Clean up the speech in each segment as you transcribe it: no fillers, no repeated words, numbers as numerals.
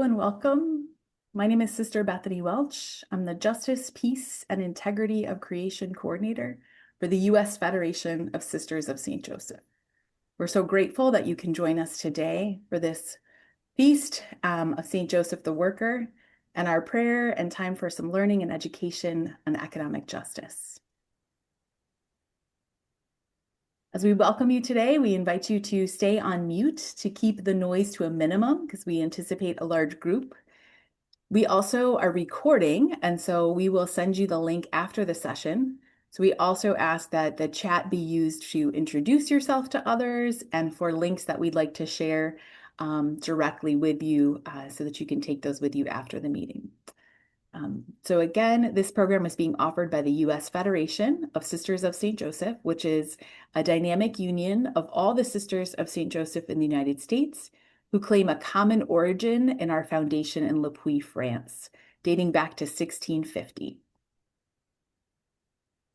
And welcome. My name is Sister Bethany Welch. I'm the Justice, Peace, and Integrity of Creation Coordinator for the U.S. Federation of Sisters of St. Joseph. We're so grateful that you can join us today for this feast of St. Joseph the Worker and our prayer and time for some learning and education on economic justice. As we welcome you today, we invite you to stay on mute to keep the noise to a minimum because we anticipate a large group. We also are recording, and so we will send you the link after the session. So we also ask that the chat be used to introduce yourself to others and for links that we'd like to share directly with you so that you can take those with you after the meeting. So again, this program is being offered by the U.S. Federation of Sisters of St. Joseph, which is a dynamic union of all the Sisters of St. Joseph in the United States who claim a common origin in our foundation in Le Puy, France, dating back to 1650.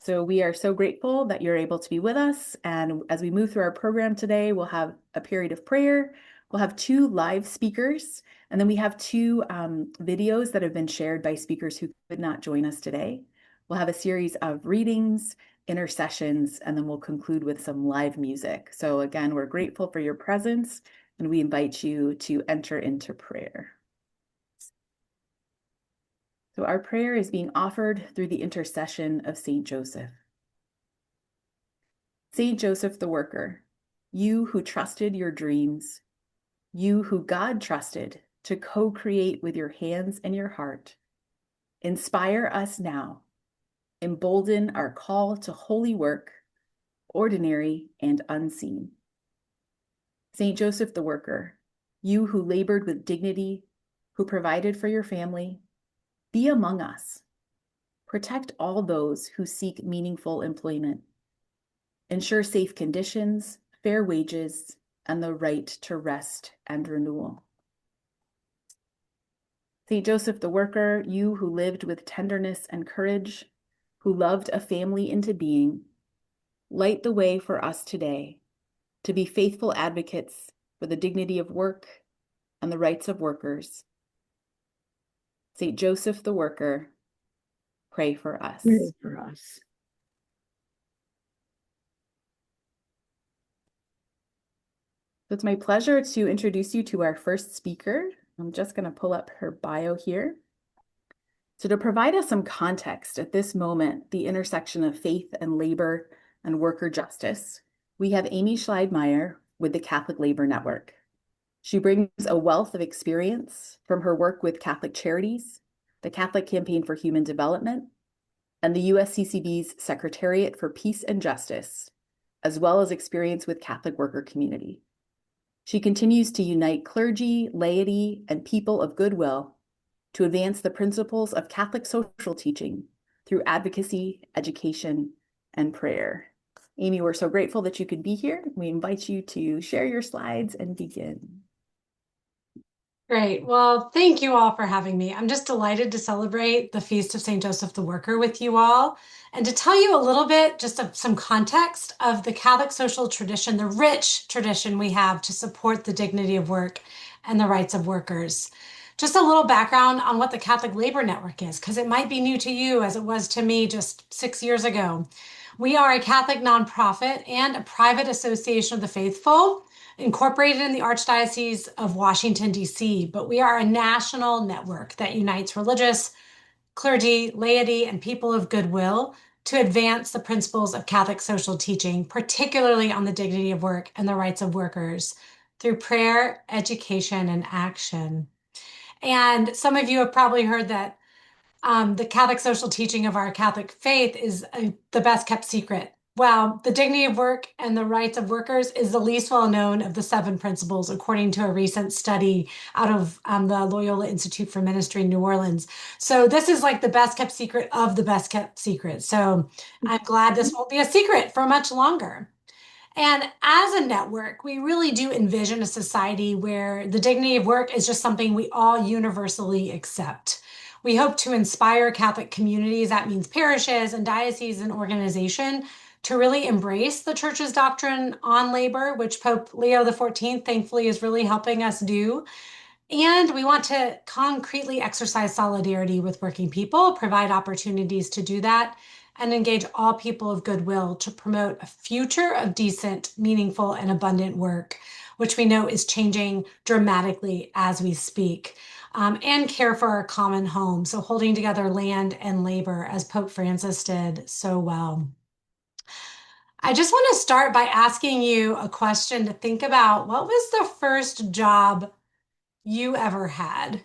So we are so grateful that you're able to be with us. And as we move through our program today, we'll have a period of prayer. We'll have 2 live speakers, and then we have 2 videos that have been shared by speakers who could not join us today. We'll have a series of readings, intercessions, and then we'll conclude with some live music. So again, we're grateful for your presence, and we invite you to enter into prayer. So our prayer is being offered through the intercession of St. Joseph. St. Joseph the Worker, you who trusted your dreams, you who God trusted to co-create with your hands and your heart, inspire us now, embolden our call to holy work, ordinary and unseen. St. Joseph the Worker, you who labored with dignity, who provided for your family, be among us. Protect all those who seek meaningful employment. Ensure safe conditions, fair wages, and the right to rest and renewal. St. Joseph the Worker, you who lived with tenderness and courage, who loved a family into being, light the way for us today to be faithful advocates for the dignity of work and the rights of workers. St. Joseph the Worker, pray for us. Pray for us. So it's my pleasure to introduce you to our first speaker. I'm just going to pull up her bio here. So to provide us some context at this moment, the intersection of faith and labor and worker justice, we have Aimee Shelide Mayer with the Catholic Labor Network. She brings a wealth of experience from her work with Catholic Charities, the Catholic Campaign for Human Development, and the USCCB's Secretariat for Peace and Justice, as well as experience with Catholic worker community. She continues to unite clergy, laity, and people of goodwill to advance the principles of Catholic social teaching through advocacy, education, and prayer. Aimee, we're so grateful that you could be here. We invite you to share your slides and begin. Great. Well, thank you all for having me. I'm just delighted to celebrate the Feast of St. Joseph the Worker with you all and to tell you a little bit just of some context of the Catholic social tradition, the rich tradition we have to support the dignity of work and the rights of workers. Just a little background on what the Catholic Labor Network is, because it might be new to you as it was to me just 6 years ago. We are a Catholic nonprofit and a private association of the faithful, incorporated in the Archdiocese of Washington, D.C., but we are a national network that unites religious, clergy, laity, and people of goodwill to advance the principles of Catholic social teaching, particularly on the dignity of work and the rights of workers, through prayer, education, and action. And some of you have probably heard that the Catholic social teaching of our Catholic faith is the best kept secret. Well, the dignity of work and the rights of workers is the least well known of the 7 principles, according to a recent study out of the Loyola Institute for Ministry in New Orleans. So this is like the best kept secret of the best kept secret. So I'm glad this won't be a secret for much longer. And as a network, we really do envision a society where the dignity of work is just something we all universally accept. We hope to inspire Catholic communities, that means parishes and dioceses and organization, to really embrace the Church's doctrine on labor, which Pope Leo XIV, thankfully, is really helping us do, And we want to concretely exercise solidarity with working people, provide opportunities to do that, and engage all people of goodwill to promote a future of decent, meaningful, and abundant work, which we know is changing dramatically as we speak, and care for our common home. So, holding together land and labor, as Pope Francis did so well. I just want to start by asking you a question to think about. What was the first job you ever had?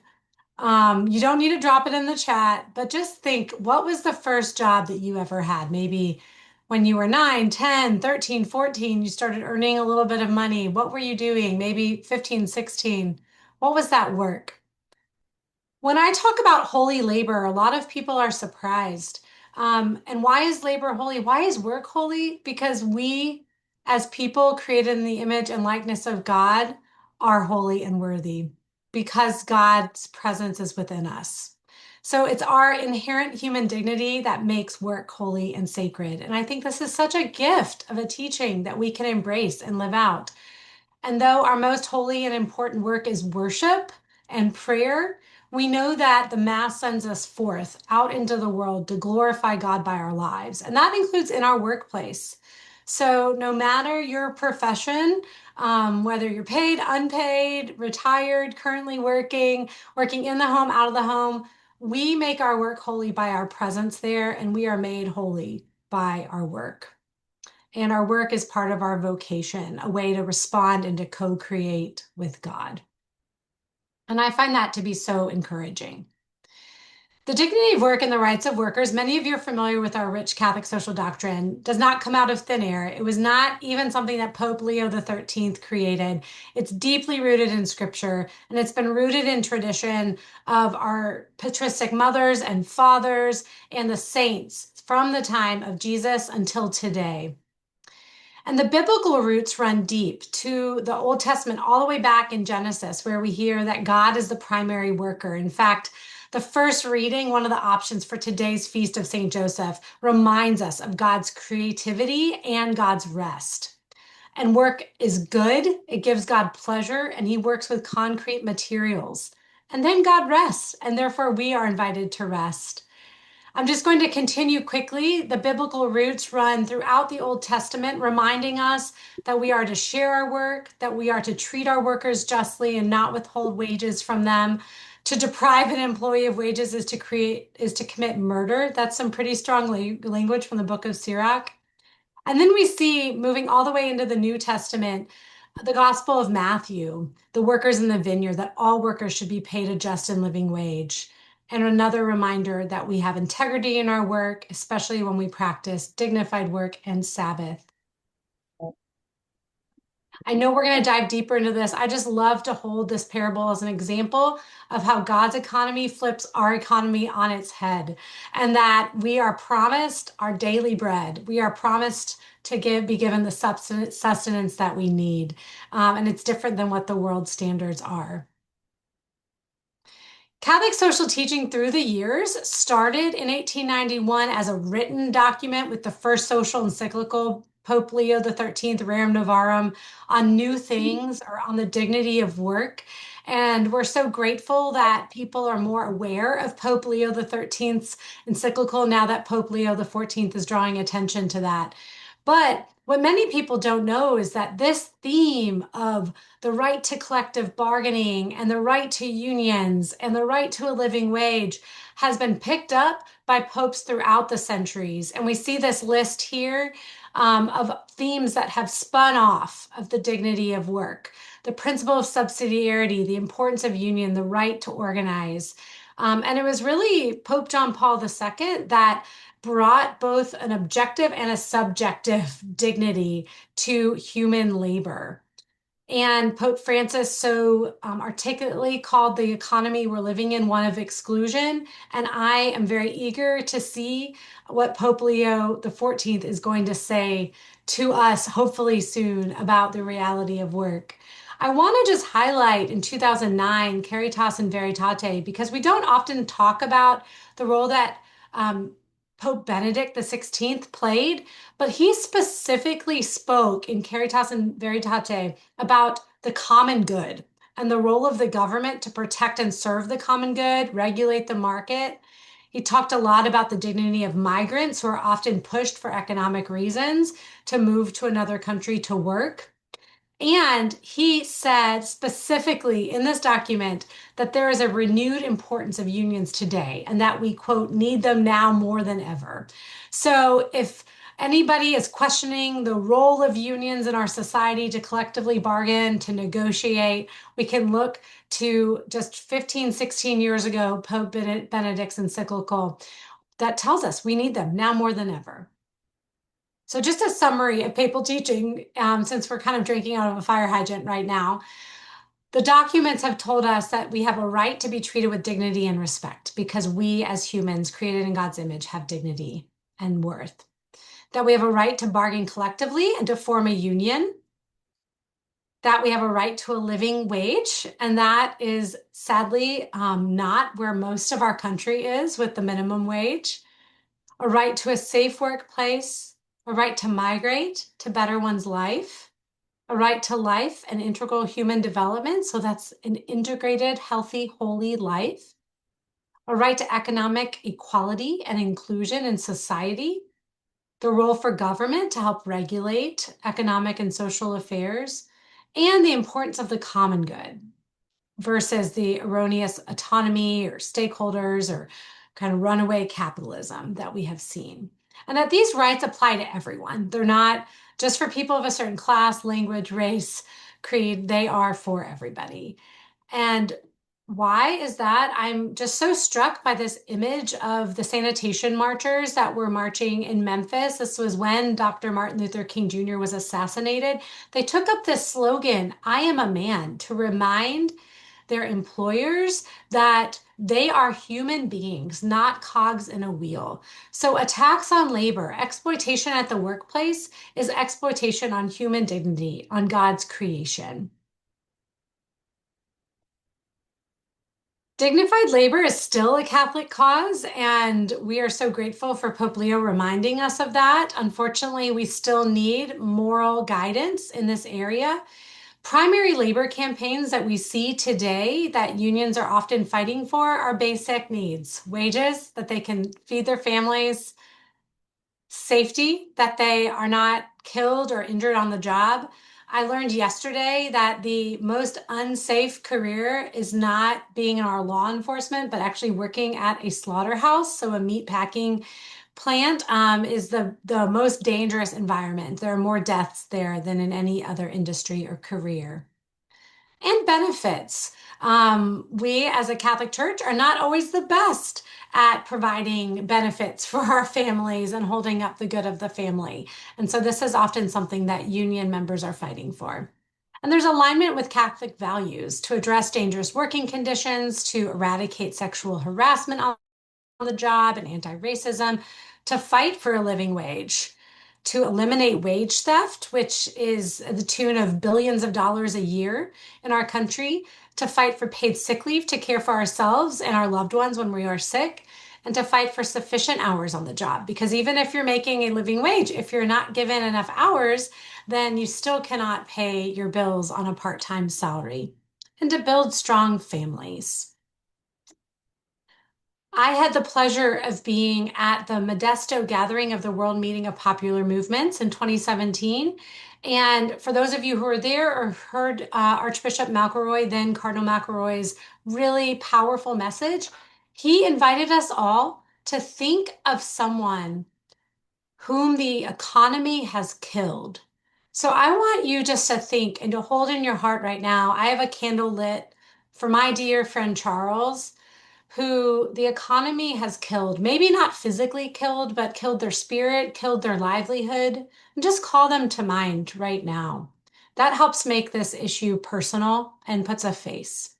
You don't need to drop it in the chat, but just think, what was the first job that you ever had? Maybe when you were 9, 10, 13, 14, you started earning a little bit of money. What were you doing? Maybe 15, 16. What was that work? When I talk about holy labor, a lot of people are surprised. And why is labor holy? Why is work holy? Because we, as people created in the image and likeness of God, are holy and worthy because God's presence is within us. So it's our inherent human dignity that makes work holy and sacred. And I think this is such a gift of a teaching that we can embrace and live out. And though our most holy and important work is worship and prayer, we know that the Mass sends us forth out into the world to glorify God by our lives. And that includes in our workplace. So, no matter your profession, whether you're paid, unpaid, retired, currently working, working in the home, out of the home, we make our work holy by our presence there, and we are made holy by our work. And our work is part of our vocation, a way to respond and to co-create with God. And I find that to be so encouraging. The dignity of work and the rights of workers, many of you are familiar with our rich Catholic social doctrine, does not come out of thin air. It was not even something that Pope Leo XIII created. It's deeply rooted in scripture, and it's been rooted in tradition of our patristic mothers and fathers and the saints from the time of Jesus until today. And the biblical roots run deep to the Old Testament, all the way back in Genesis, where we hear that God is the primary worker. In fact, the first reading, one of the options for today's Feast of St. Joseph, reminds us of God's creativity and God's rest. And work is good, it gives God pleasure, and He works with concrete materials. And then God rests, and therefore we are invited to rest. I'm just going to continue quickly. The biblical roots run throughout the Old Testament, reminding us that we are to share our work, that we are to treat our workers justly and not withhold wages from them. To deprive an employee of wages is to commit murder. That's some pretty strong language from the book of Sirach. And then we see, moving all the way into the New Testament, the Gospel of Matthew, the workers in the vineyard, that all workers should be paid a just and living wage. And another reminder that we have integrity in our work, especially when we practice dignified work and Sabbath. I know we're going to dive deeper into this. I just love to hold this parable as an example of how God's economy flips our economy on its head, and that we are promised our daily bread. We are promised to be given the sustenance that we need. And it's different than what the world standards are. Catholic social teaching through the years started in 1891 as a written document with the first social encyclical, Pope Leo XIII, Rerum Novarum, on new things or on the dignity of work. And we're so grateful that people are more aware of Pope Leo XIII's encyclical now that Pope Leo XIV is drawing attention to that. But what many people don't know is that this theme of the right to collective bargaining and the right to unions and the right to a living wage has been picked up by popes throughout the centuries. And we see this list here of themes that have spun off of the dignity of work, the principle of subsidiarity, the importance of union, the right to organize. And it was really Pope John Paul II that brought both an objective and a subjective dignity to human labor. And Pope Francis so articulately called the economy we're living in one of exclusion. And I am very eager to see what Pope Leo XIV is going to say to us, hopefully soon, about the reality of work. I want to just highlight in 2009, Caritas in Veritate, because we don't often talk about the role that Pope Benedict XVI played, but he specifically spoke in Caritas in Veritate about the common good, and the role of the government to protect and serve the common good, regulate the market. He talked a lot about the dignity of migrants who are often pushed for economic reasons to move to another country to work. And he said specifically in this document that there is a renewed importance of unions today and that we, quote, need them now more than ever. So if anybody is questioning the role of unions in our society to collectively bargain, to negotiate, we can look to just 15, 16 years ago, Pope Benedict's encyclical that tells us we need them now more than ever. So just a summary of papal teaching, since we're kind of drinking out of a fire hydrant right now, the documents have told us that we have a right to be treated with dignity and respect because we as humans created in God's image have dignity and worth. That we have a right to bargain collectively and to form a union. That we have a right to a living wage, and that is sadly not where most of our country is with the minimum wage. A right to a safe workplace, a right to migrate to better one's life, a right to life and integral human development. So that's an integrated, healthy, holy life, a right to economic equality and inclusion in society, the role for government to help regulate economic and social affairs, and the importance of the common good versus the erroneous autonomy or stakeholders or kind of runaway capitalism that we have seen. And that these rights apply to everyone. They're not just for people of a certain class, language, race, creed. They are for everybody. And why is that? I'm just so struck by this image of the sanitation marchers that were marching in Memphis. This was when Dr. Martin Luther King Jr. was assassinated. They took up this slogan, "I am a man," to remind their employers that they are human beings, not cogs in a wheel. So attacks on labor, exploitation at the workplace is exploitation on human dignity, on God's creation. Dignified labor is still a Catholic cause, and we are so grateful for Pope Leo reminding us of that. Unfortunately, we still need moral guidance in this area. Primary labor campaigns that we see today that unions are often fighting for are basic needs: wages, that they can feed their families; safety, that they are not killed or injured on the job. I learned yesterday that the most unsafe career is not being in our law enforcement, but actually working at a slaughterhouse. So a meat packing plant is the most dangerous environment. There are more deaths there than in any other industry or career. And benefits. We as a Catholic Church are not always the best at providing benefits for our families and holding up the good of the family. And so this is often something that union members are fighting for. And there's alignment with Catholic values to address dangerous working conditions, to eradicate sexual harassment on the job and anti-racism, to fight for a living wage, to eliminate wage theft, which is the tune of billions of dollars a year in our country, to fight for paid sick leave to care for ourselves and our loved ones when we are sick, and to fight for sufficient hours on the job. Because even if you're making a living wage, if you're not given enough hours, then you still cannot pay your bills on a part-time salary. And to build strong families. I had the pleasure of being at the Modesto gathering of the World Meeting of Popular Movements in 2017. And for those of you who were there or heard Archbishop McElroy, then Cardinal McElroy's really powerful message, he invited us all to think of someone whom the economy has killed. So I want you just to think and to hold in your heart right now. I have a candle lit for my dear friend Charles, who the economy has killed, maybe not physically killed, but killed their spirit, killed their livelihood, and just call them to mind right now. That helps make this issue personal and puts a face.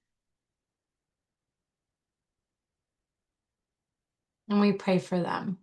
And we pray for them.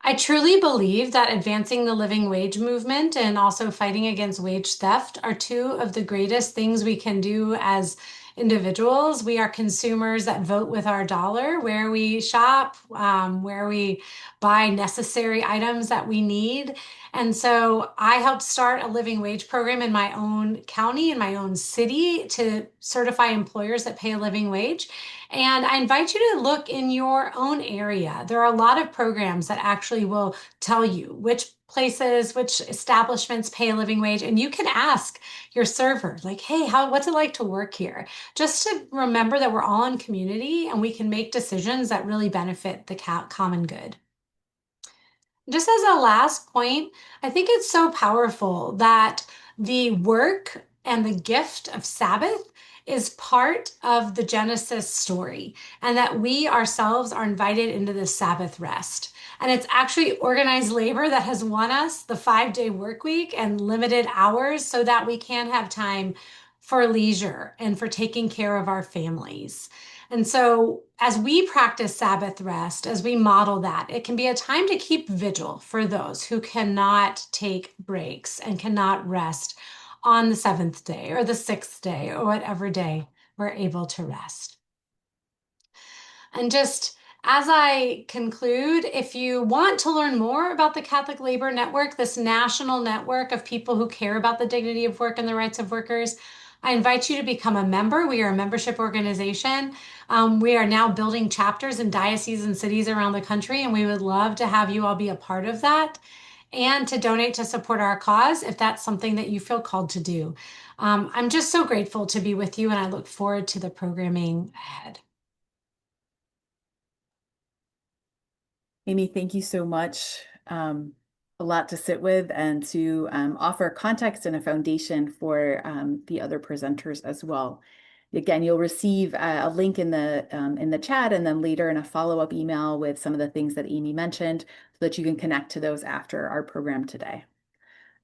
I truly believe that advancing the living wage movement and also fighting against wage theft are two of the greatest things we can do as individuals. We are consumers that vote with our dollar, where we shop, where we buy necessary items that we need. And so I helped start a living wage program in my own county, in my own city, to certify employers that pay a living wage. And I invite you to look in your own area. There are a lot of programs that actually will tell you which places, which establishments pay a living wage. And you can ask your server, like, hey, what's it like to work here? Just to remember that we're all in community and we can make decisions that really benefit the common good. Just as a last point, I think it's so powerful that the work and the gift of Sabbath is part of the Genesis story, and that we ourselves are invited into this Sabbath rest. And it's actually organized labor that has won us the 5-day work week and limited hours so that we can have time for leisure and for taking care of our families. And so, as we practice Sabbath rest, as we model that, it can be a time to keep vigil for those who cannot take breaks and cannot rest on the 7th day or the 6th day or whatever day we're able to rest. And just as I conclude, if you want to learn more about the Catholic Labor Network, this national network of people who care about the dignity of work and the rights of workers, I invite you to become a member. We are a membership organization. We are now building chapters in dioceses and cities around the country, and we would love to have you all be a part of that and to donate to support our cause if that's something that you feel called to do. I'm just so grateful to be with you, and I look forward to the programming ahead. Aimee, thank you so much. A lot to sit with and to offer context and a foundation for the other presenters as well. Again, you'll receive a link in the chat, and then later in a follow-up email with some of the things that Aimee mentioned, so that you can connect to those after our program today.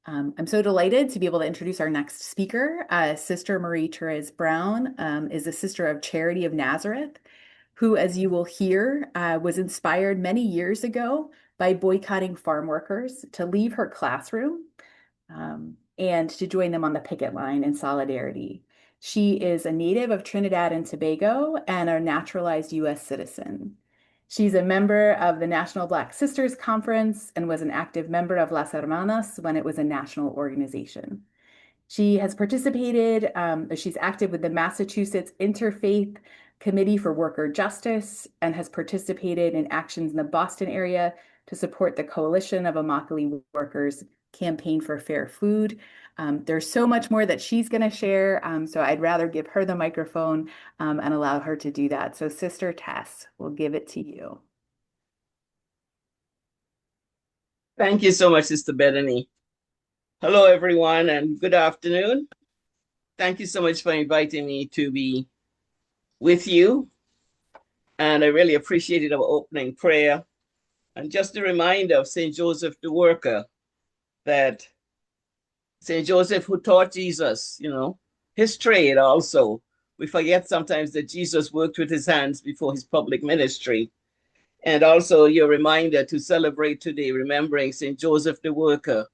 I'm so delighted to be able to introduce our next speaker. Sister Marie-Thérèse Browne is a Sister of Charity of Nazareth, who, as you will hear, was inspired many years ago by boycotting farm workers to leave her classroom and to join them on the picket line in solidarity. She is a native of Trinidad and Tobago and a naturalized U.S. citizen. She's a member of the National Black Sisters Conference and was an active member of Las Hermanas when it was a national organization. She has participated, she's active with the Massachusetts Interfaith Committee for Worker Justice and has participated in actions in the Boston area to support the Coalition of Immokalee Workers Campaign for Fair Food. There's so much more that she's going to share, so I'd rather give her the microphone and allow her to do that. So Sister Tess, we'll give it to you. Thank you so much, Sister Bethany. Hello, everyone, and good afternoon. Thank you so much for inviting me to be with you. And I really appreciated our opening prayer. And just a reminder of St. Joseph the Worker, that St. Joseph, who taught Jesus, his trade also. We forget sometimes that Jesus worked with his hands before his public ministry. And also your reminder to celebrate today, remembering St. Joseph the Worker,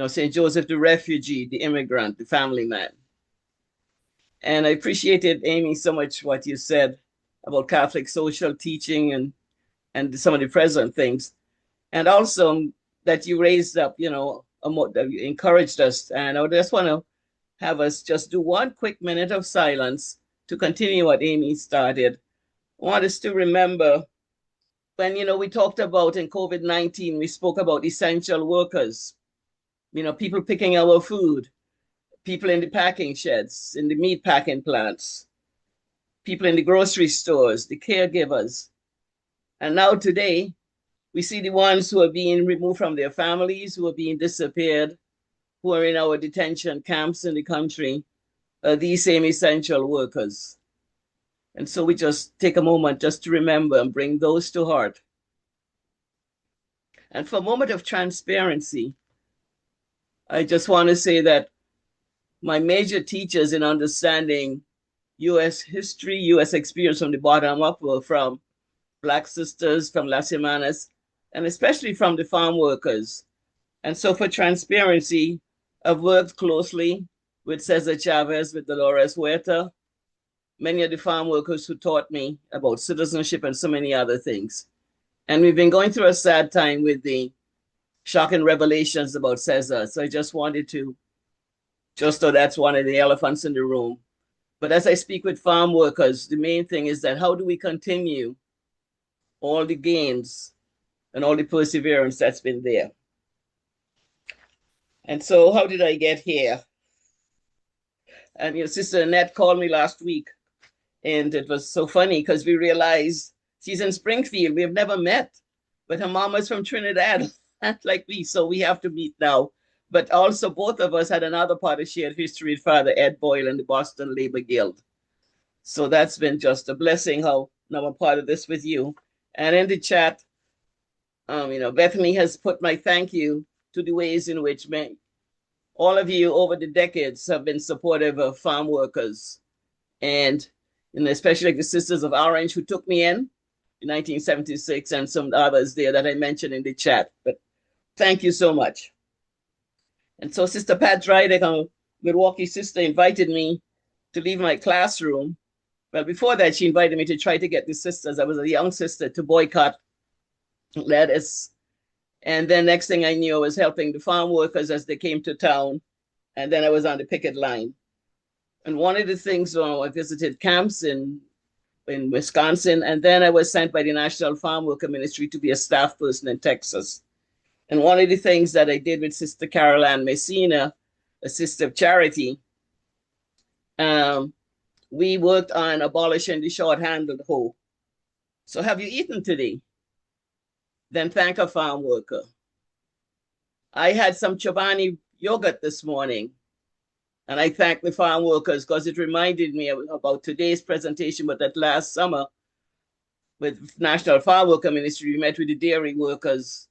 St. Joseph the refugee, the immigrant, the family man. And I appreciated, Aimee, so much what you said about Catholic social teaching and some of the present things. And also that you raised up, that you encouraged us. And I just want to have us just do one quick minute of silence to continue what Aimee started. I want us to remember when, we talked about in COVID-19, we spoke about essential workers, people picking our food, people in the packing sheds, in the meat packing plants, people in the grocery stores, the caregivers. And now today, we see the ones who are being removed from their families, who are being disappeared, who are in our detention camps in the country, these same essential workers. And so we just take a moment just to remember and bring those to heart. And for a moment of transparency, I just want to say that my major teachers in understanding U.S. history, U.S. experience from the bottom up were from Black sisters, from Las Hermanas, and especially from the farm workers. And so for transparency, I've worked closely with Cesar Chavez, with Dolores Huerta, many of the farm workers who taught me about citizenship and so many other things. And we've been going through a sad time with the shocking revelations about Caesar. So I just wanted to, just so that's one of the elephants in the room. But as I speak with farm workers, the main thing is that how do we continue all the gains and all the perseverance that's been there? And so how did I get here? And your sister Annette called me last week, and it was so funny because we realized she's in Springfield. We have never met, but her mom is from Trinidad, like me, so we have to meet now. But also both of us had another part of shared history with Father Ed Boyle and the Boston Labor Guild. So that's been just a blessing how now I'm part of this with you. And in the chat, Bethany has put my thank you to the ways in which all of you over the decades have been supportive of farm workers. And especially like the Sisters of Orange who took me in 1976 and some others there that I mentioned in the chat. But thank you so much. And so Sister Pat Drydick, a Milwaukee sister, invited me to leave my classroom. Well, before that, she invited me to try to get the sisters. I was a young sister to boycott lettuce. And then next thing I knew, I was helping the farm workers as they came to town. And then I was on the picket line. And one of the things, I visited camps in Wisconsin, and then I was sent by the National Farmworker Ministry to be a staff person in Texas. And one of the things that I did with Sister Carol Ann Messina, a sister of charity, we worked on abolishing the short-handled hoe. So have you eaten today? Then thank a farm worker. I had some Chobani yogurt this morning, and I thank the farm workers because it reminded me about today's presentation, but that last summer with National Farm Worker Ministry, we met with the dairy workers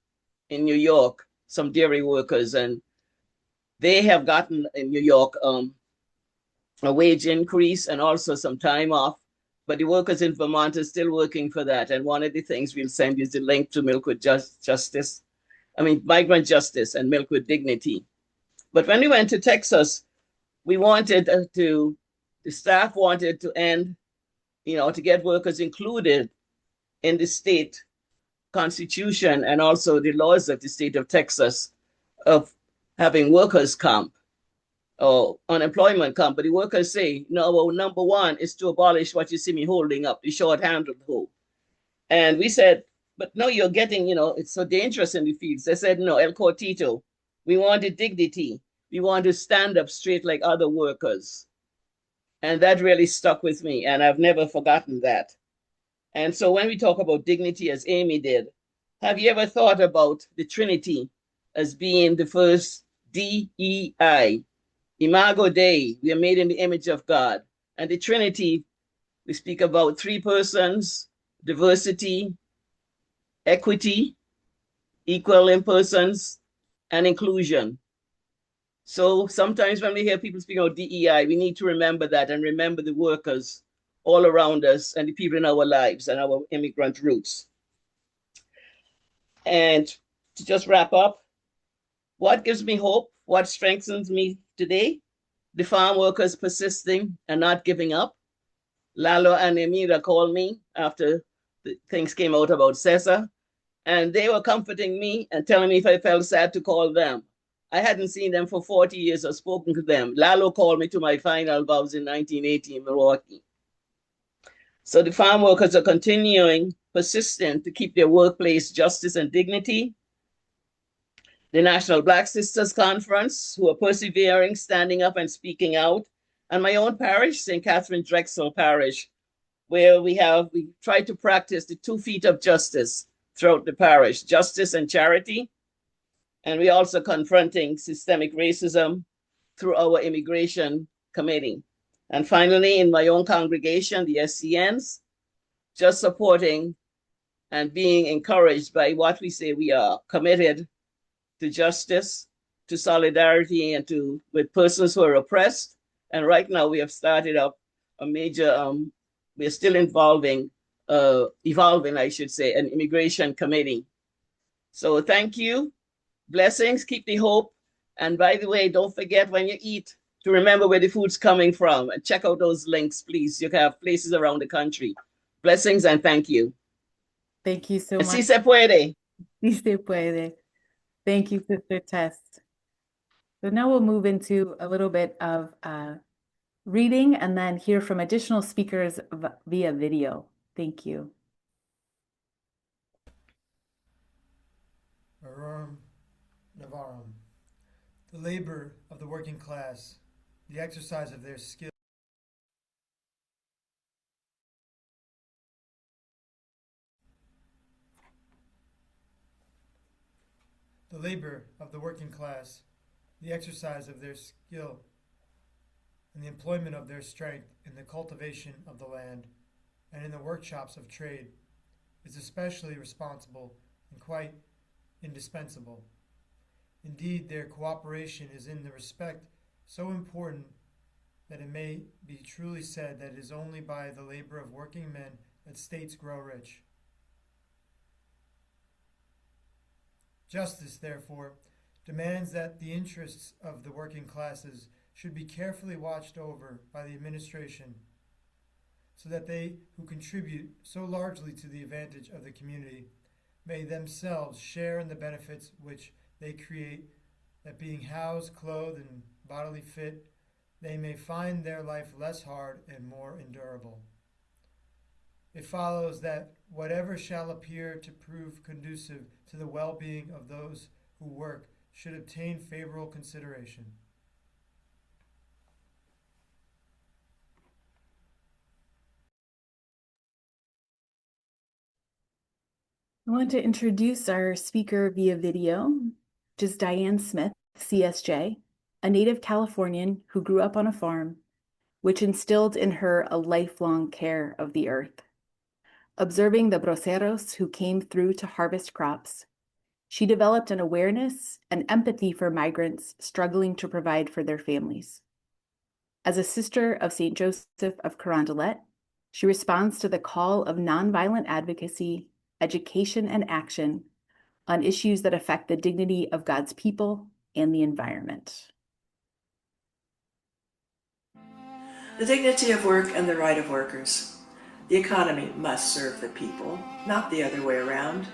in New York, some dairy workers, and they have gotten in New York a wage increase and also some time off. But the workers in Vermont are still working for that. And one of the things we'll send is the link to migrant justice and Milk with Dignity. But when we went to Texas, we wanted the staff wanted to end, to get workers included in the state constitution and also the laws of the state of Texas of having workers' comp or unemployment comp. But the workers say, no, well, number one is to abolish what you see me holding up, the short-handled hoe. And we said, but no, you're getting, it's so dangerous in the fields. They said, no, El Cortito, we wanted dignity. We want to stand up straight like other workers. And that really stuck with me, and I've never forgotten that. And so when we talk about dignity, as Aimee did, have you ever thought about the Trinity as being the first DEI? Imago Dei, we are made in the image of God. And the Trinity, we speak about three persons, diversity, equity, equal in persons, and inclusion. So sometimes when we hear people speak about DEI, we need to remember that and remember the workers all around us and the people in our lives and our immigrant roots. And to just wrap up, what gives me hope? What strengthens me today? The farm workers persisting and not giving up. Lalo and Emira called me after the things came out about Cesar, and they were comforting me and telling me if I felt sad to call them. I hadn't seen them for 40 years or spoken to them. Lalo called me to my final vows in 1980 in Milwaukee. So the farm workers are continuing, persistent to keep their workplace justice and dignity. The National Black Sisters Conference, who are persevering, standing up and speaking out. And my own parish, St. Catherine Drexel Parish, where we try to practice the 2 feet of justice throughout the parish, justice and charity. And we're also confronting systemic racism through our immigration committee. And finally, in my own congregation, the SCNs, just supporting and being encouraged by what we say we are committed to justice, to solidarity, and with persons who are oppressed. And right now we have started up a major, we're still evolving, I should say, an immigration committee. So thank you. Blessings, keep the hope. And by the way, don't forget when you eat, to remember where the food's coming from. And check out those links, please. You can have places around the country. Blessings and thank you. Thank you so And much. si se puede. Si se puede. Thank you, Sister Tess. So now we'll move into a little bit of reading and then hear from additional speakers via video. Thank you. Aurorum Novarum. The labor of the working class, the exercise of their skill. The labor of the working class, the exercise of their skill, and the employment of their strength in the cultivation of the land and in the workshops of trade is especially responsible and quite indispensable. Indeed, their cooperation is in the respect so important that it may be truly said that it is only by the labor of working men that states grow rich. Justice, therefore, demands that the interests of the working classes should be carefully watched over by the administration, so that they who contribute so largely to the advantage of the community may themselves share in the benefits which they create, that being housed, clothed, and bodily fit, they may find their life less hard and more endurable. It follows that whatever shall appear to prove conducive to the well-being of those who work should obtain favorable consideration. I want to introduce our speaker via video, which is Diane Smith, CSJ, a native Californian who grew up on a farm, which instilled in her a lifelong care of the earth. Observing the broceros who came through to harvest crops, she developed an awareness and empathy for migrants struggling to provide for their families. As a sister of St. Joseph of Carondelet, she responds to the call of nonviolent advocacy, education, and action on issues that affect the dignity of God's people and the environment. The dignity of work and the right of workers. The economy must serve the people, not the other way around.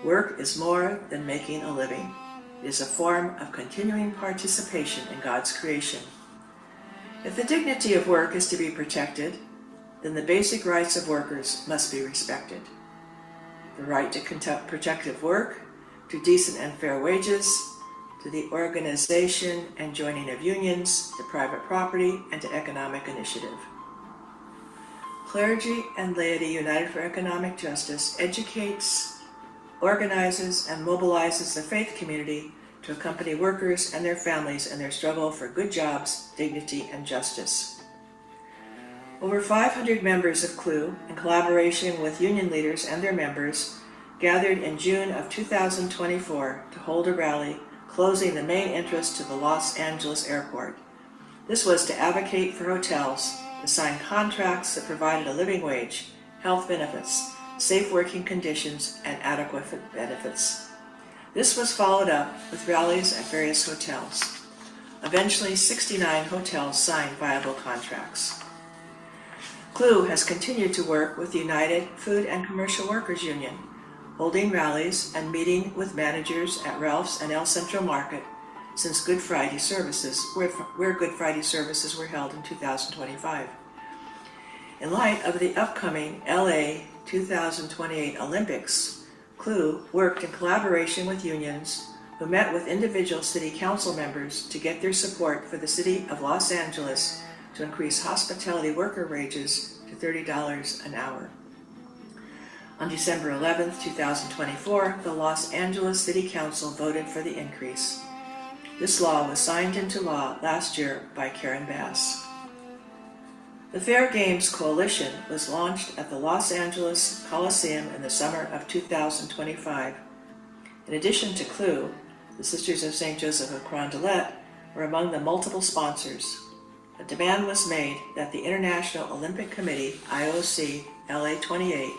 Work is more than making a living. It is a form of continuing participation in God's creation. If the dignity of work is to be protected, then the basic rights of workers must be respected. The right to protective work, to decent and fair wages, to the organization and joining of unions, to private property, and to economic initiative. Clergy and laity united for economic justice educates, organizes, and mobilizes the faith community to accompany workers and their families in their struggle for good jobs, dignity, and justice. Over 500 members of CLU, in collaboration with union leaders and their members, gathered in June of 2024 to hold a rally closing the main entrance to the Los Angeles airport. This was to advocate for hotels to sign contracts that provided a living wage, health benefits, safe working conditions, and adequate benefits. This was followed up with rallies at various hotels. Eventually, 69 hotels signed viable contracts. CLU has continued to work with the United Food and Commercial Workers Union, holding rallies and meeting with managers at Ralph's and El Centro Market since Good Friday services, where Good Friday services were held in 2025. In light of the upcoming LA 2028 Olympics, CLU worked in collaboration with unions who met with individual city council members to get their support for the city of Los Angeles to increase hospitality worker wages to $30 an hour. On December 11, 2024, the Los Angeles City Council voted for the increase. This law was signed into law last year by Karen Bass. The Fair Games Coalition was launched at the Los Angeles Coliseum in the summer of 2025. In addition to CLU, the Sisters of St. Joseph of Carondelet were among the multiple sponsors. A demand was made that the International Olympic Committee, IOC, LA 28,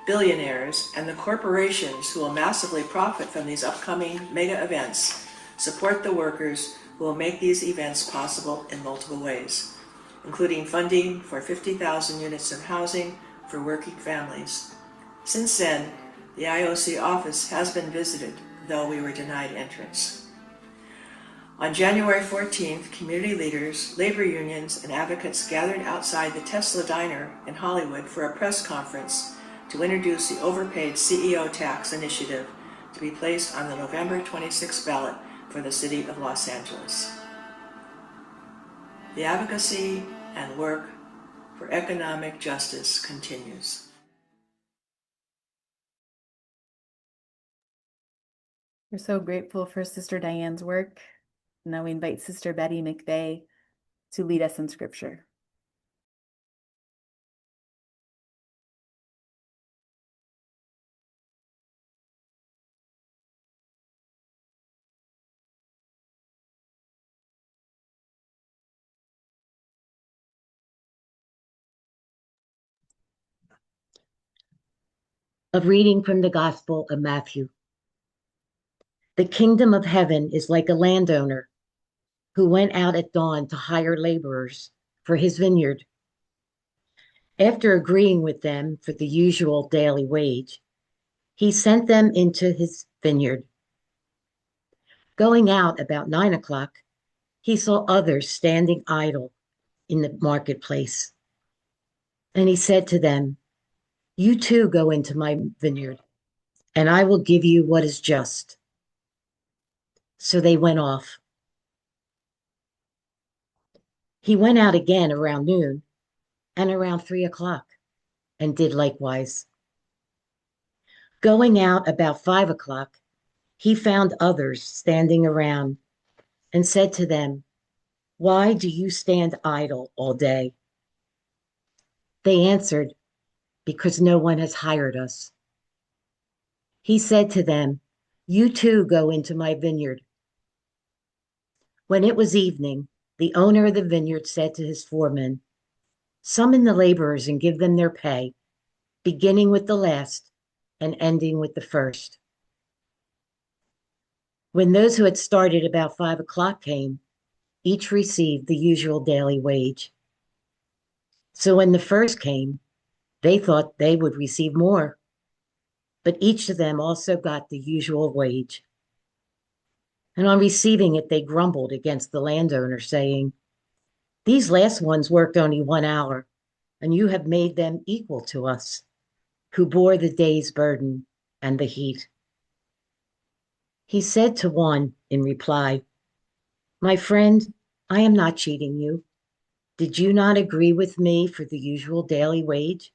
billionaires, and the corporations who will massively profit from these upcoming mega events support the workers who will make these events possible in multiple ways, including funding for 50,000 units of housing for working families. Since then, the IOC office has been visited, though we were denied entrance. On January 14th, community leaders, labor unions, and advocates gathered outside the Tesla Diner in Hollywood for a press conference to introduce the overpaid CEO tax initiative to be placed on the November 26th ballot for the city of Los Angeles. The advocacy and work for economic justice continues. We're so grateful for Sister Diane's work. Now we invite Sister Betty McVeigh to lead us in scripture. A reading from the Gospel of Matthew. The kingdom of heaven is like a landowner who went out at dawn to hire laborers for his vineyard. After agreeing with them for the usual daily wage, he sent them into his vineyard. Going out about 9 o'clock, he saw others standing idle in the marketplace. And he said to them, "You too go into my vineyard, and I will give you what is just." So they went off. He went out again around noon and around 3 o'clock and did likewise. Going out about 5 o'clock, he found others standing around and said to them, "Why do you stand idle all day?" They answered, "Because no one has hired us." He said to them, "You too go into my vineyard." When it was evening, the owner of the vineyard said to his foreman, "Summon the laborers and give them their pay, beginning with the last and ending with the first." When those who had started about 5 o'clock came, each received the usual daily wage. So when the first came, they thought they would receive more, but each of them also got the usual wage. And on receiving it, they grumbled against the landowner, saying, "These last ones worked only 1 hour, and you have made them equal to us, who bore the day's burden and the heat." He said to one in reply, "My friend, I am not cheating you. Did you not agree with me for the usual daily wage?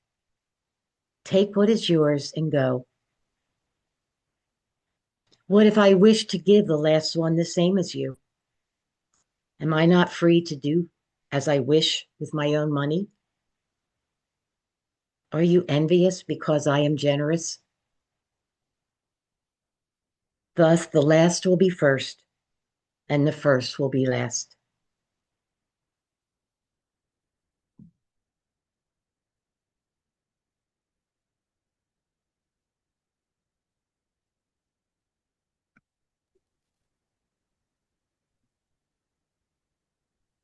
Take what is yours and go. What if I wish to give the last one the same as you? Am I not free to do as I wish with my own money? Are you envious because I am generous? Thus the last will be first, and the first will be last."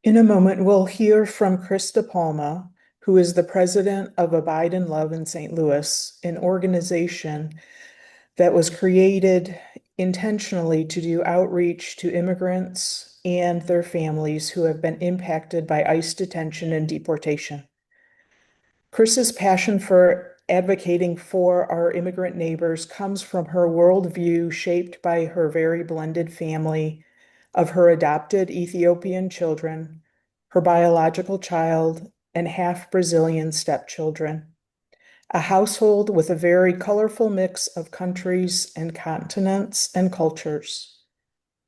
In a moment, we'll hear from Chris DePalma, who is the president of Abide in Love in St. Louis, an organization that was created intentionally to do outreach to immigrants and their families who have been impacted by ICE detention and deportation. Chris's passion for advocating for our immigrant neighbors comes from her worldview shaped by her very blended family of her adopted Ethiopian children, her biological child, and half Brazilian stepchildren. A household with a very colorful mix of countries and continents and cultures.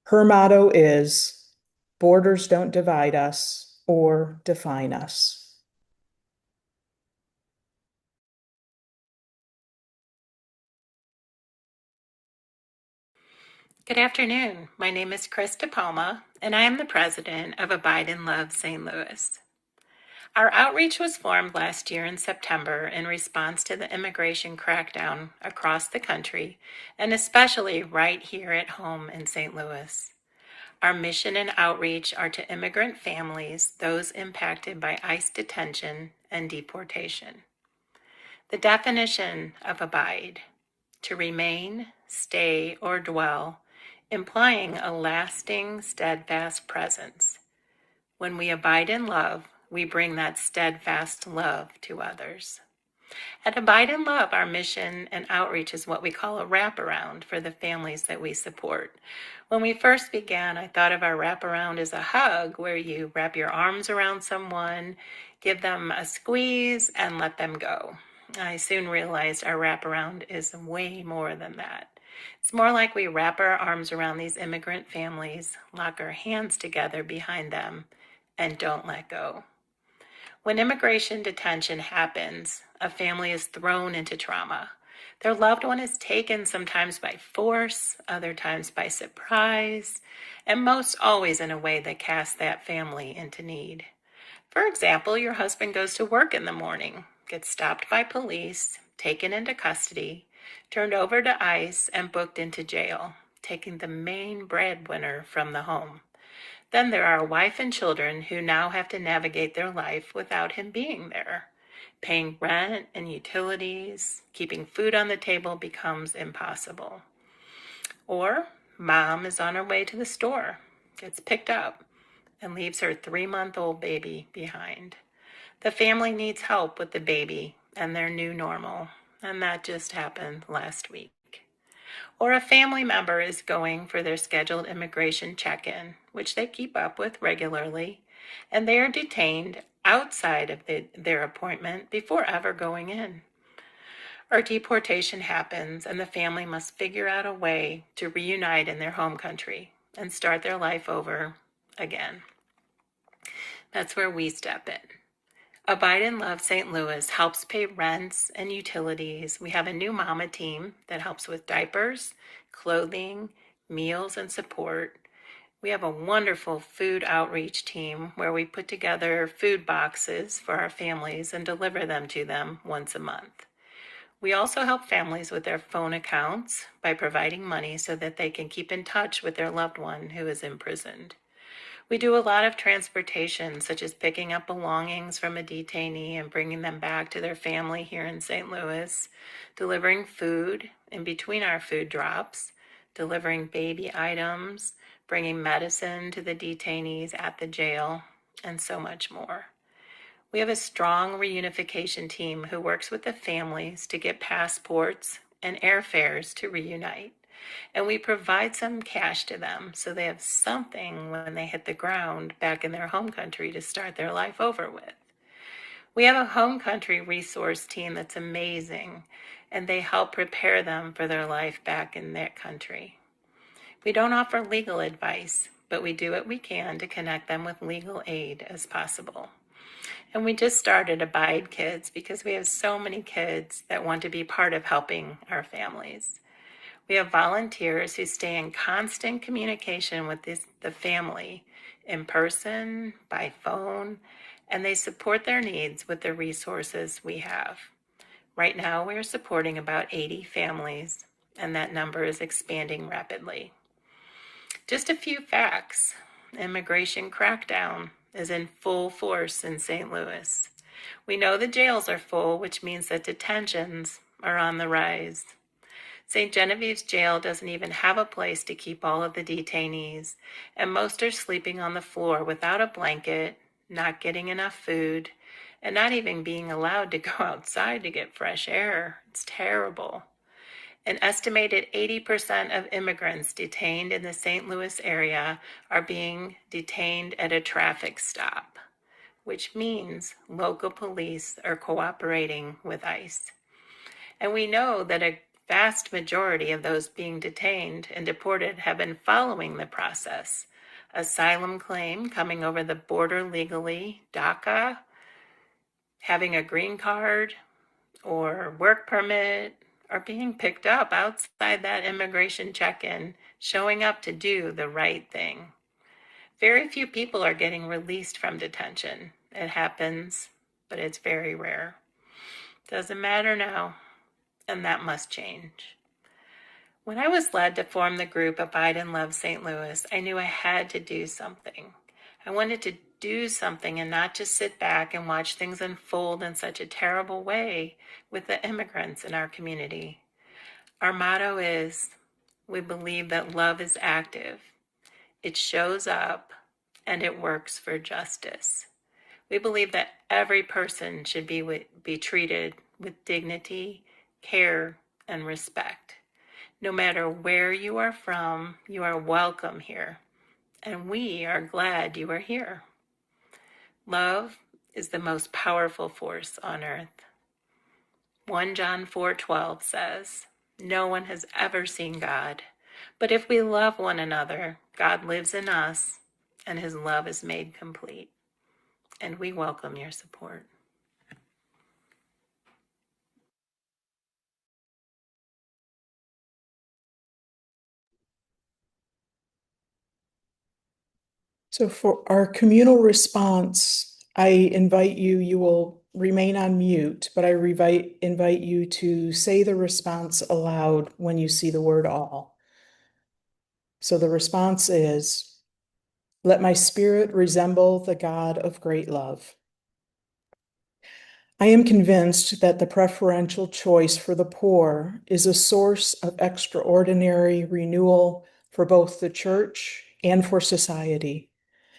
Her motto is, "Borders don't divide us or define us." Good afternoon. My name is Chris DePalma, and I am the president of Abide in Love St. Louis. Our outreach was formed last year in September in response to the immigration crackdown across the country, and especially right here at home in St. Louis. Our mission and outreach are to immigrant families, those impacted by ICE detention and deportation. The definition of abide: to remain, stay, or dwell, implying a lasting, steadfast presence. When we abide in love, we bring that steadfast love to others. At Abide in Love, our mission and outreach is what we call a wraparound for the families that we support. When we first began, I thought of our wraparound as a hug, where you wrap your arms around someone, give them a squeeze, and let them go. I soon realized our wraparound is way more than that. It's more like we wrap our arms around these immigrant families, lock our hands together behind them, and don't let go. When immigration detention happens, a family is thrown into trauma. Their loved one is taken sometimes by force, other times by surprise, and most always in a way that casts that family into need. For example, your husband goes to work in the morning, gets stopped by police, taken into custody, turned over to ICE, and booked into jail, taking the main breadwinner from the home. Then there are a wife and children who now have to navigate their life without him being there. Paying rent and utilities, keeping food on the table becomes impossible. Or mom is on her way to the store, gets picked up, and leaves her 3-month-old baby behind. The family needs help with the baby and their new normal, and that just happened last week. Or a family member is going for their scheduled immigration check-in, which they keep up with regularly, and they are detained outside of their appointment before ever going in. Or deportation happens, and the family must figure out a way to reunite in their home country and start their life over again. That's where we step in. Abide in Love St. Louis helps pay rents and utilities. We have a new mama team that helps with diapers, clothing, meals, and support. We have a wonderful food outreach team where we put together food boxes for our families and deliver them to them once a month. We also help families with their phone accounts by providing money so that they can keep in touch with their loved one who is imprisoned. We do a lot of transportation, such as picking up belongings from a detainee and bringing them back to their family here in St. Louis, delivering food in between our food drops, delivering baby items, bringing medicine to the detainees at the jail, and so much more. We have a strong reunification team who works with the families to get passports and airfares to reunite. And we provide some cash to them so they have something when they hit the ground back in their home country to start their life over with. We have a home country resource team that's amazing, and they help prepare them for their life back in that country. We don't offer legal advice, but we do what we can to connect them with legal aid as possible. And we just started Abide Kids because we have so many kids that want to be part of helping our families. We have volunteers who stay in constant communication with the family in person, by phone, and they support their needs with the resources we have. Right now, we are supporting about 80 families, and that number is expanding rapidly. Just a few facts. Immigration crackdown is in full force in St. Louis. We know the jails are full, which means that detentions are on the rise. St. Genevieve's jail doesn't even have a place to keep all of the detainees, and most are sleeping on the floor without a blanket, not getting enough food, and not even being allowed to go outside to get fresh air. It's terrible. An estimated 80% of immigrants detained in the St. Louis area are being detained at a traffic stop, which means local police are cooperating with ICE. And we know that a vast majority of those being detained and deported have been following the process. Asylum claim, coming over the border legally, DACA, having a green card or work permit, or being picked up outside that immigration check-in, showing up to do the right thing. Very few people are getting released from detention. It happens, but it's very rare. Doesn't matter now. And that must change. When I was led to form the group Abide and Love St. Louis, I knew I had to do something. I wanted to do something and not just sit back and watch things unfold in such a terrible way with the immigrants in our community. Our motto is, we believe that love is active, it shows up, and it works for justice. We believe that every person should be treated with dignity, care, and respect. No matter where you are from, you are welcome here, and we are glad you are here. Love is the most powerful force on earth. 1 John 4:12 says, "No one has ever seen God, but if we love one another, God lives in us, and his love is made complete." And we welcome your support. So for our communal response, I invite you, you will remain on mute, but I invite you to say the response aloud when you see the word all. So the response is, let my spirit resemble the God of great love. I am convinced that the preferential choice for the poor is a source of extraordinary renewal for both the church and for society.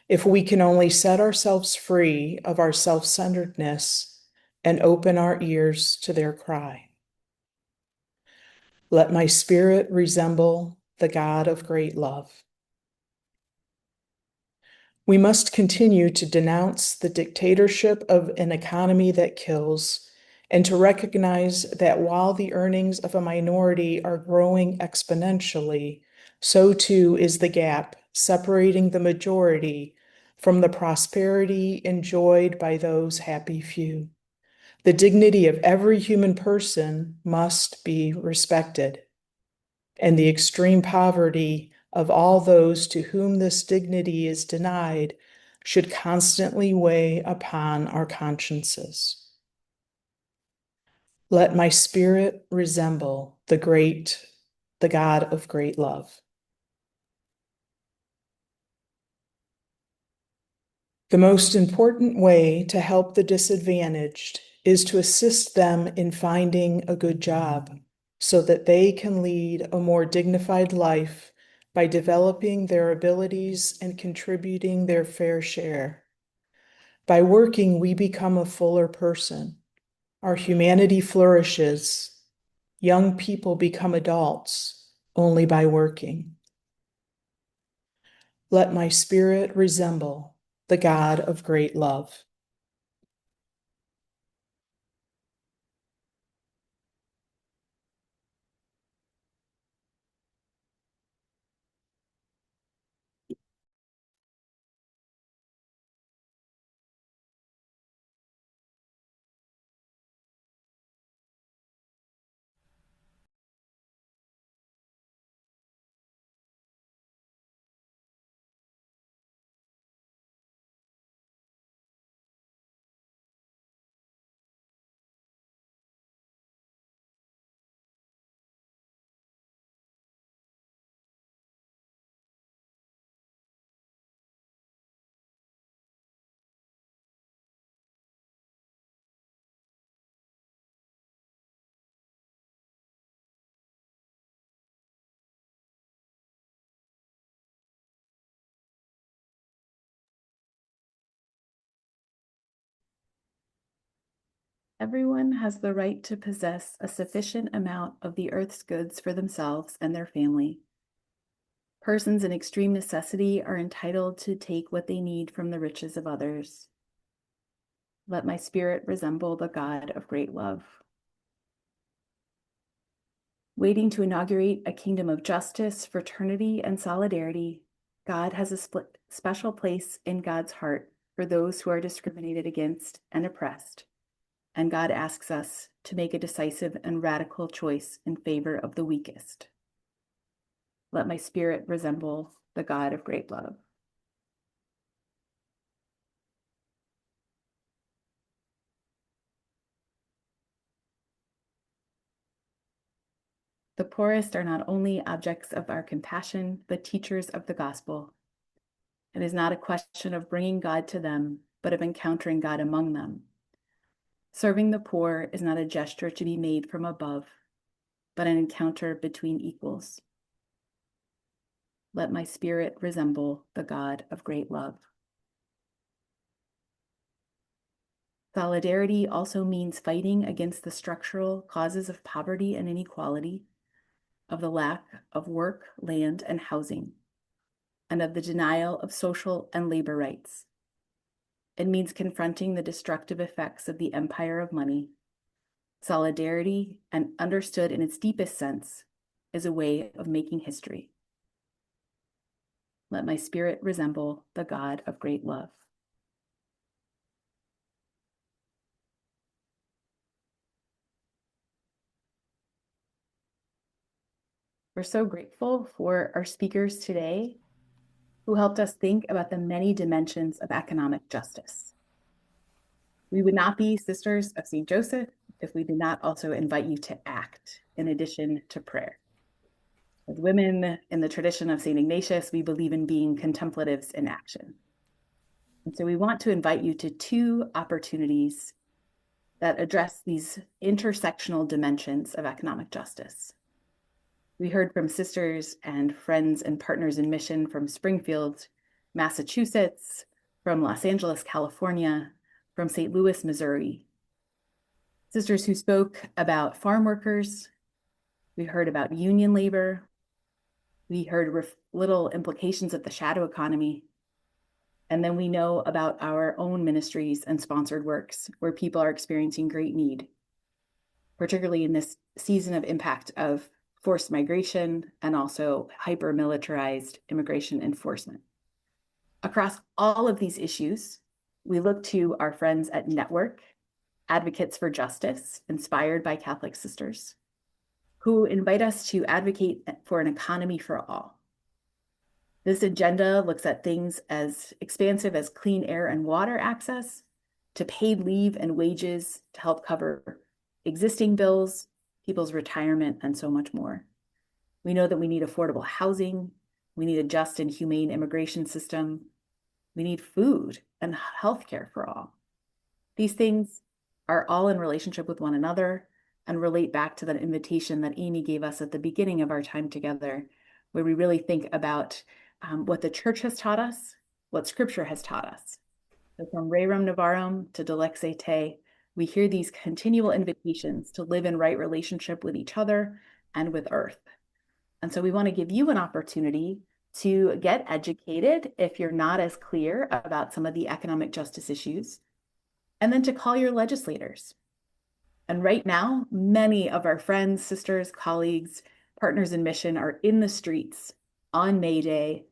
If we can only set ourselves free of our self-centeredness and open our ears to their cry. Let my spirit resemble the God of great love. We must continue to denounce the dictatorship of an economy that kills, and to recognize that while the earnings of a minority are growing exponentially, so too is the gap separating the majority from the prosperity enjoyed by those happy few. The dignity of every human person must be respected, and the extreme poverty of all those to whom this dignity is denied should constantly weigh upon our consciences. Let my spirit resemble the God of great love. The most important way to help the disadvantaged is to assist them in finding a good job so that they can lead a more dignified life by developing their abilities and contributing their fair share. By working, we become a fuller person. Our humanity flourishes. Young people become adults only by working. Let my spirit resemble the God of great love. Everyone has the right to possess a sufficient amount of the earth's goods for themselves and their family. Persons in extreme necessity are entitled to take what they need from the riches of others. Let my spirit resemble the God of great love. Waiting to inaugurate a kingdom of justice, fraternity, and solidarity, God has a special place in God's heart for those who are discriminated against and oppressed. And God asks us to make a decisive and radical choice in favor of the weakest. Let my spirit resemble the God of great love. The poorest are not only objects of our compassion, but teachers of the gospel. It is not a question of bringing God to them, but of encountering God among them. Serving the poor is not a gesture to be made from above, but an encounter between equals. Let my spirit resemble the God of great love. Solidarity also means fighting against the structural causes of poverty and inequality, of the lack of work, land, and housing, and of the denial of social and labor rights. It means confronting the destructive effects of the empire of money. Solidarity, and understood in its deepest sense, is a way of making history. Let my spirit resemble the God of great love. We're so grateful for our speakers today who helped us think about the many dimensions of economic justice. We would not be Sisters of St. Joseph if we did not also invite you to act in addition to prayer. As women in the tradition of St. Ignatius, we believe in being contemplatives in action. And so we want to invite you to 2 opportunities that address these intersectional dimensions of economic justice. We heard from sisters and friends and partners in mission from Springfield, Massachusetts, from Los Angeles, California, from St. Louis, Missouri. Sisters who spoke about farm workers. We heard about union labor. We heard little implications of the shadow economy. And then we know about our own ministries and sponsored works where people are experiencing great need, particularly in this season of impact of forced migration and also hyper-militarized immigration enforcement. Across all of these issues, we look to our friends at Network, Advocates for Justice, inspired by Catholic sisters, who invite us to advocate for an economy for all. This agenda looks at things as expansive as clean air and water access, to paid leave and wages to help cover existing bills, people's retirement, and so much more. We know that we need affordable housing, we need a just and humane immigration system, we need food and healthcare for all. These things are all in relationship with one another and relate back to that invitation that Aimee gave us at the beginning of our time together, where we really think about what the church has taught us, what scripture has taught us. So from Rerum Novarum to Dilexe Te, we hear these continual invitations to live in right relationship with each other and with earth. And so we want to give you an opportunity to get educated if you're not as clear about some of the economic justice issues, and then to call your legislators. And right now, many of our friends, sisters, colleagues, partners in mission are in the streets on May Day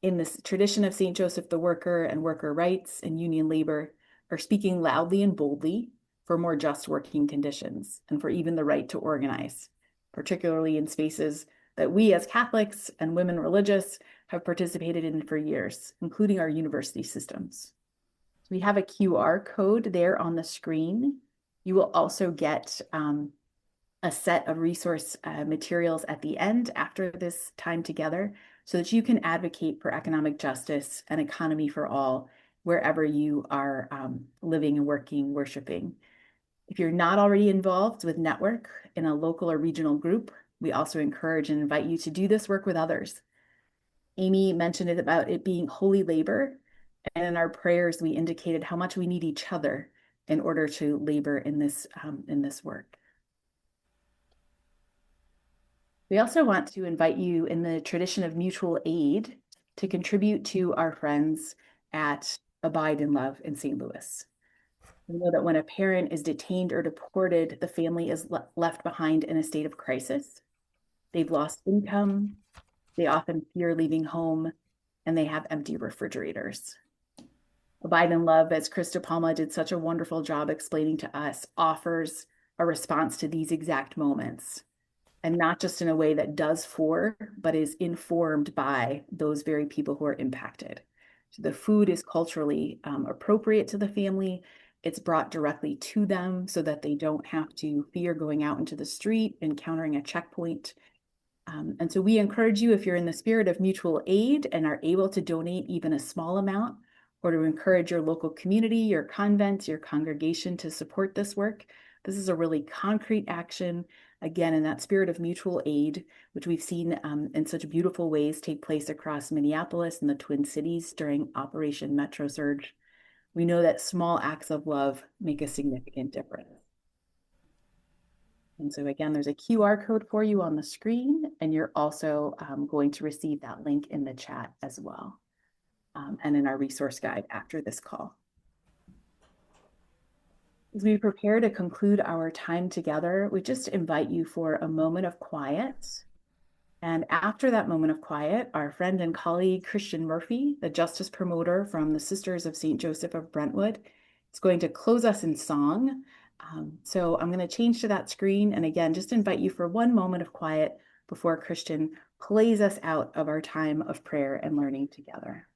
in this tradition of St. Joseph the Worker and worker rights and union labor, are speaking loudly and boldly for more just working conditions and for even the right to organize, particularly in spaces that we as Catholics and women religious have participated in for years, including our university systems. We have a QR code there on the screen. You will also get a set of resource materials at the end after this time together so that you can advocate for economic justice and economy for all wherever you are living and working, worshiping. If you're not already involved with Network in a local or regional group, we also encourage and invite you to do this work with others. Aimee mentioned it about it being holy labor, and in our prayers, we indicated how much we need each other in order to labor in this work. We also want to invite you in the tradition of mutual aid to contribute to our friends at Abide in Love in St. Louis. We know that when a parent is detained or deported, the family is left behind in a state of crisis. They've lost income, they often fear leaving home, and they have empty refrigerators. Abide in Love, as Chris DePalma did such a wonderful job explaining to us, offers a response to these exact moments. And not just in a way that does for, but is informed by those very people who are impacted. So the food is culturally appropriate to the family. It's brought directly to them so that they don't have to fear going out into the street, encountering a checkpoint. And so we encourage you, if you're in the spirit of mutual aid and are able to donate even a small amount, or to encourage your local community, your convent, your congregation to support this work. This is a really concrete action, again, in that spirit of mutual aid, which we've seen in such beautiful ways take place across Minneapolis and the Twin Cities during Operation Metro Surge. We know that small acts of love make a significant difference. And so again, there's a QR code for you on the screen, and you're also going to receive that link in the chat as well, and in our resource guide after this call. As we prepare to conclude our time together, we just invite you for a moment of quiet. And after that moment of quiet, our friend and colleague, Christian Murphy, the justice promoter from the Sisters of St. Joseph of Brentwood, is going to close us in song. So I'm going to change to that screen. And again, just invite you for one moment of quiet before Christian plays us out of our time of prayer and learning together.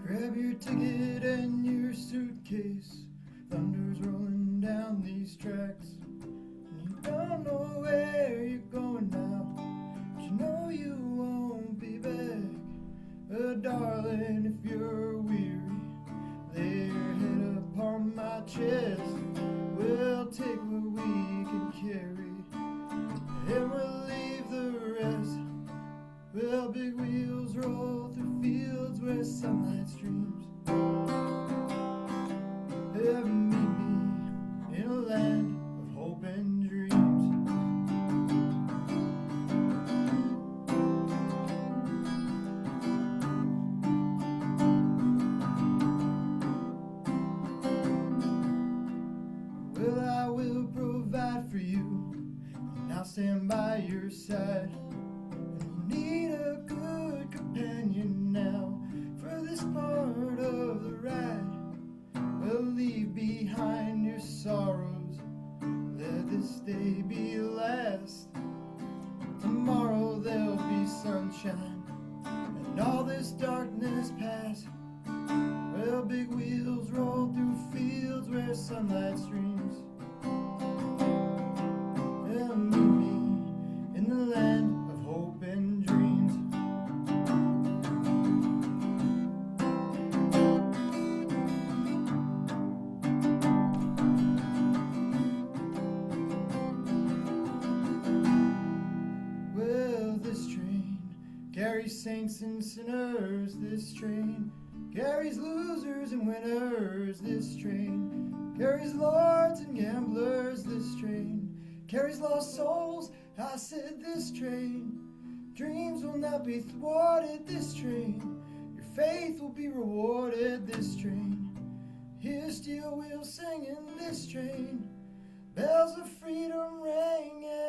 Grab your ticket and your suitcase. Thunder's rolling down these tracks. And you don't know where you're going now, but you know you won't be back. But darling, if you're weary, lay your head upon my chest. We'll take what we can carry, and we'll leave the rest. Well, big wheels roll through fields where sunlight streams. Ever meet me in a land of hope and dreams. Well, I will provide for you, and I'll stand by your side. Need a good companion now for this part of the ride. Well, leave behind your sorrows, let this day be last. Tomorrow there'll be sunshine and all this darkness pass. Well, big wheels roll through fields where sunlight streams. Well, meet me in the land of hope and dreams. Well, this train carries saints and sinners. This train carries losers and winners. This train carries lords and gamblers. This train carries lost souls. I said this train, dreams will not be thwarted. This train, your faith will be rewarded. This train, hear steel wheels singing. This train, bells of freedom ringing.